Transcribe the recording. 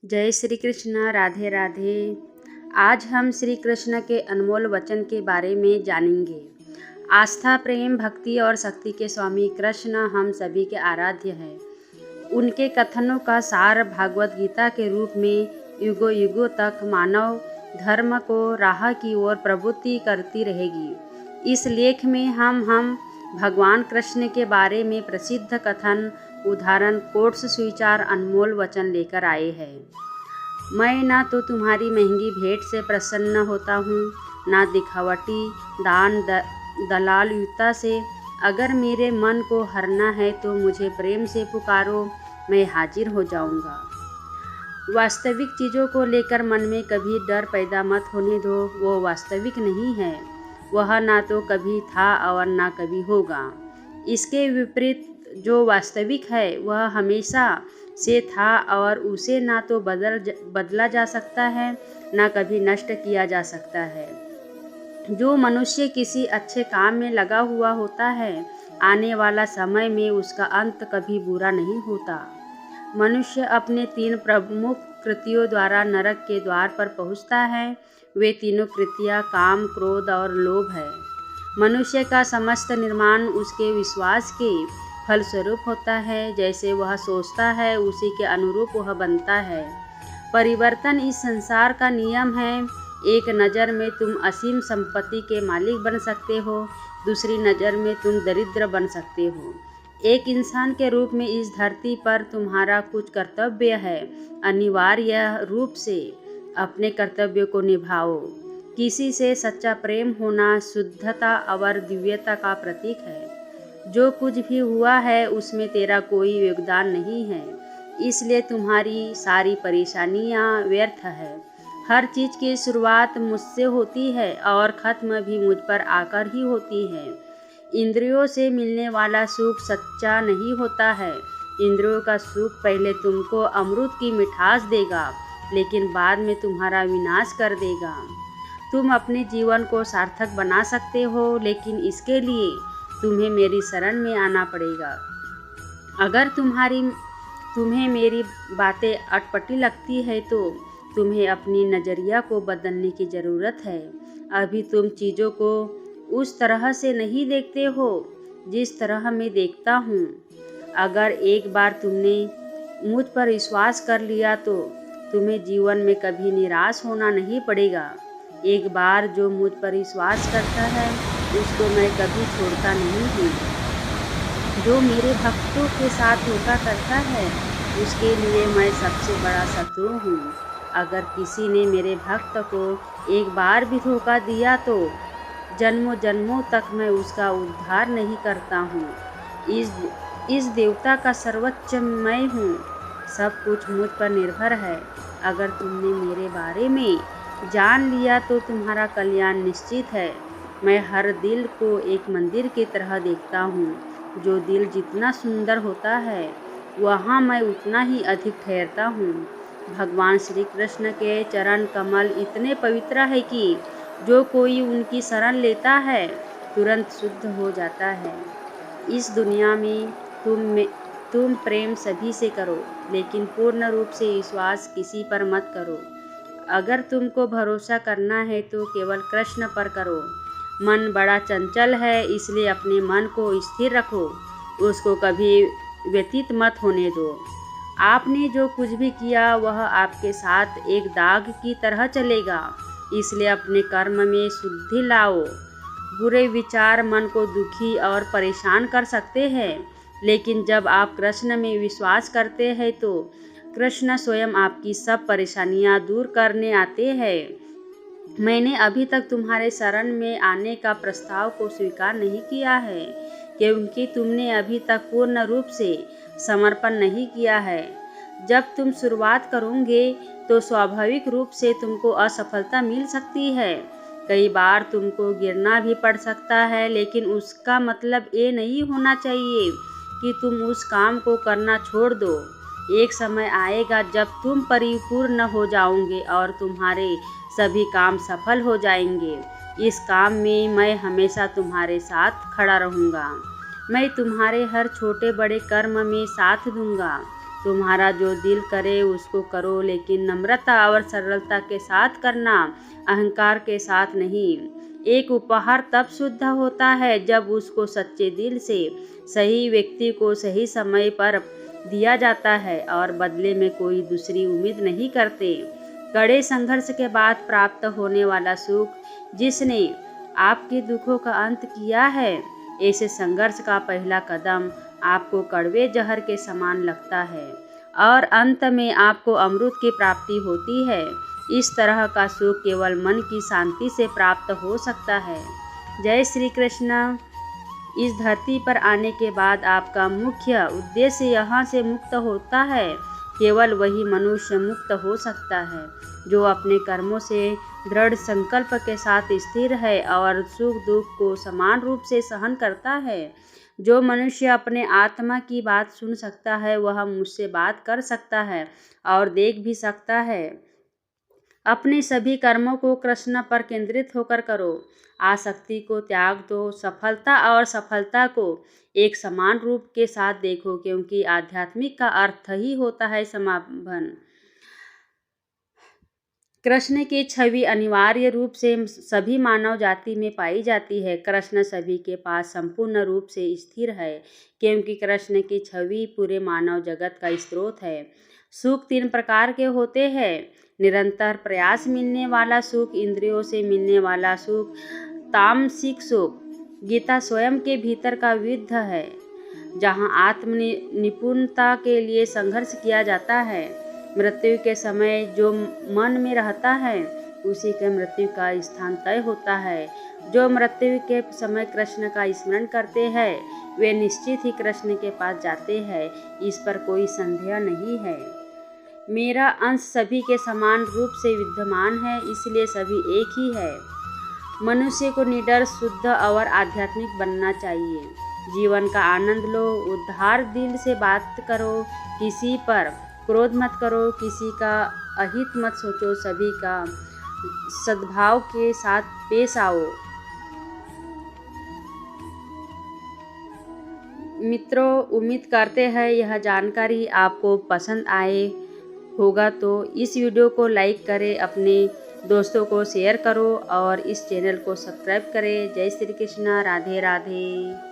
जय श्री कृष्ण। राधे राधे। आज हम श्री कृष्ण के अनमोल वचन के बारे में जानेंगे। आस्था, प्रेम, भक्ति और शक्ति के स्वामी कृष्ण हम सभी के आराध्य हैं। उनके कथनों का सार भागवत गीता के रूप में युगों युगों तक मानव धर्म को राह की ओर प्रवृत्ति करती रहेगी। इस लेख में हम भगवान कृष्ण के बारे में प्रसिद्ध कथन, उदाहरण, कोट्स, सुविचार, अनमोल वचन लेकर आए हैं। मैं ना तो तुम्हारी महंगी भेंट से प्रसन्न होता हूँ, ना दिखावटी दान दलालयुक्ता से। अगर मेरे मन को हरना है तो मुझे प्रेम से पुकारो, मैं हाजिर हो जाऊँगा। वास्तविक चीज़ों को लेकर मन में कभी डर पैदा मत होने दो। वो वास्तविक नहीं है, वह ना तो कभी था और ना कभी होगा। इसके विपरीत जो वास्तविक है वह हमेशा से था और उसे ना तो बदला जा सकता है, ना कभी नष्ट किया जा सकता है। जो मनुष्य किसी अच्छे काम में लगा हुआ होता है, आने वाला समय में उसका अंत कभी बुरा नहीं होता। मनुष्य अपने 3 प्रमुख कृतियों द्वारा नरक के द्वार पर पहुंचता है। वे तीनों कृतियाँ काम, क्रोध और लोभ है। मनुष्य का समस्त निर्माण उसके विश्वास के फलस्वरूप होता है। जैसे वह सोचता है उसी के अनुरूप वह बनता है। परिवर्तन इस संसार का नियम है। एक नज़र में तुम असीम संपत्ति के मालिक बन सकते हो, दूसरी नज़र में तुम दरिद्र बन सकते हो। एक इंसान के रूप में इस धरती पर तुम्हारा कुछ कर्तव्य है। अनिवार्य रूप से अपने कर्तव्य को निभाओ। किसी से सच्चा प्रेम होना शुद्धता और दिव्यता का प्रतीक है। जो कुछ भी हुआ है उसमें तेरा कोई योगदान नहीं है, इसलिए तुम्हारी सारी परेशानियां व्यर्थ है। हर चीज़ की शुरुआत मुझसे होती है और ख़त्म भी मुझ पर आकर ही होती है। इंद्रियों से मिलने वाला सुख सच्चा नहीं होता है। इंद्रियों का सुख पहले तुमको अमृत की मिठास देगा, लेकिन बाद में तुम्हारा विनाश कर देगा। तुम अपने जीवन को सार्थक बना सकते हो, लेकिन इसके लिए तुम्हें मेरी शरण में आना पड़ेगा। अगर तुम्हें मेरी बातें अटपटी लगती है तो तुम्हें अपनी नज़रिया को बदलने की ज़रूरत है। अभी तुम चीज़ों को उस तरह से नहीं देखते हो जिस तरह मैं देखता हूँ। अगर एक बार तुमने मुझ पर विश्वास कर लिया तो तुम्हें जीवन में कभी निराश होना नहीं पड़ेगा। एक बार जो मुझ पर विश्वास करता है उसको मैं कभी छोड़ता नहीं हूँ। जो मेरे भक्तों के साथ धोखा करता है उसके लिए मैं सबसे बड़ा शत्रु हूँ। अगर किसी ने मेरे भक्त को एक बार भी धोखा दिया तो जन्मों जन्मों तक मैं उसका उद्धार नहीं करता हूँ। इस देवता का सर्वोच्च मैं हूँ। सब कुछ मुझ पर निर्भर है। अगर तुमने मेरे बारे में जान लिया तो तुम्हारा कल्याण निश्चित है। मैं हर दिल को एक मंदिर की तरह देखता हूँ। जो दिल जितना सुंदर होता है वहाँ मैं उतना ही अधिक ठहरता हूँ। भगवान श्री कृष्ण के चरण कमल इतने पवित्र है कि जो कोई उनकी शरण लेता है तुरंत शुद्ध हो जाता है। इस दुनिया में तुम प्रेम सभी से करो, लेकिन पूर्ण रूप से विश्वास किसी पर मत करो। अगर तुमको भरोसा करना है तो केवल कृष्ण पर करो। मन बड़ा चंचल है, इसलिए अपने मन को स्थिर रखो। उसको कभी व्यतीत मत होने दो। आपने जो कुछ भी किया वह आपके साथ एक दाग की तरह चलेगा, इसलिए अपने कर्म में शुद्धि लाओ। बुरे विचार मन को दुखी और परेशान कर सकते हैं, लेकिन जब आप कृष्ण में विश्वास करते हैं तो कृष्ण स्वयं आपकी सब परेशानियां दूर करने आते हैं। मैंने अभी तक तुम्हारे शरण में आने का प्रस्ताव को स्वीकार नहीं किया है, क्योंकि तुमने अभी तक पूर्ण रूप से समर्पण नहीं किया है। जब तुम शुरुआत करोगे तो स्वाभाविक रूप से तुमको असफलता मिल सकती है। कई बार तुमको गिरना भी पड़ सकता है, लेकिन उसका मतलब ये नहीं होना चाहिए कि तुम उस काम को करना छोड़ दो। एक समय आएगा जब तुम परिपूर्ण हो जाओगे और तुम्हारे सभी काम सफल हो जाएंगे। इस काम में मैं हमेशा तुम्हारे साथ खड़ा रहूँगा। मैं तुम्हारे हर छोटे बड़े कर्म में साथ दूंगा। तुम्हारा जो दिल करे उसको करो, लेकिन नम्रता और सरलता के साथ करना, अहंकार के साथ नहीं। एक उपहार तब शुद्ध होता है जब उसको सच्चे दिल से सही व्यक्ति को सही समय पर दिया जाता है और बदले में कोई दूसरी उम्मीद नहीं करते। कड़े संघर्ष के बाद प्राप्त होने वाला सुख, जिसने आपके दुखों का अंत किया है, ऐसे संघर्ष का पहला कदम आपको कड़वे जहर के समान लगता है और अंत में आपको अमृत की प्राप्ति होती है। इस तरह का सुख केवल मन की शांति से प्राप्त हो सकता है। जय श्री कृष्ण। इस धरती पर आने के बाद आपका मुख्य उद्देश्य यहाँ से मुक्त होता है। केवल वही मनुष्य मुक्त हो सकता है जो अपने कर्मों से दृढ़ संकल्प के साथ स्थिर है और सुख दुख को समान रूप से सहन करता है। जो मनुष्य अपने आत्मा की बात सुन सकता है वह मुझसे बात कर सकता है और देख भी सकता है। अपने सभी कर्मों को कृष्ण पर केंद्रित होकर करो। आसक्ति को त्याग दो। सफलता और सफलता को एक समान रूप के साथ देखो, क्योंकि आध्यात्मिक का अर्थ ही होता है समापन। कृष्ण की छवि अनिवार्य रूप से सभी मानव जाति में पाई जाती है। कृष्ण सभी के पास संपूर्ण रूप से स्थिर है, क्योंकि कृष्ण की छवि पूरे मानव जगत का स्रोत है। सुख 3 प्रकार के होते हैं। निरंतर प्रयास मिलने वाला सुख, इंद्रियों से मिलने वाला सुख, तामसिक सुख। गीता स्वयं के भीतर का युद्ध है, जहाँ आत्म निपुणता के लिए संघर्ष किया जाता है। मृत्यु के समय जो मन में रहता है उसी के मृत्यु का स्थान तय होता है। जो मृत्यु के समय कृष्ण का स्मरण करते हैं वे निश्चित ही कृष्ण के पास जाते हैं, इस पर कोई संदेह नहीं है। मेरा अंश सभी के समान रूप से विद्यमान है, इसलिए सभी एक ही है। मनुष्य को निडर, शुद्ध और आध्यात्मिक बनना चाहिए। जीवन का आनंद लो, उदार दिल से बात करो, किसी पर क्रोध मत करो, किसी का अहित मत सोचो, सभी का सद्भाव के साथ पेश आओ। मित्रों, उम्मीद करते हैं यह जानकारी आपको पसंद आए होगा, तो इस वीडियो को लाइक करें, अपने दोस्तों को शेयर करो और इस चैनल को सब्सक्राइब करें। जय श्री कृष्ण। राधे राधे।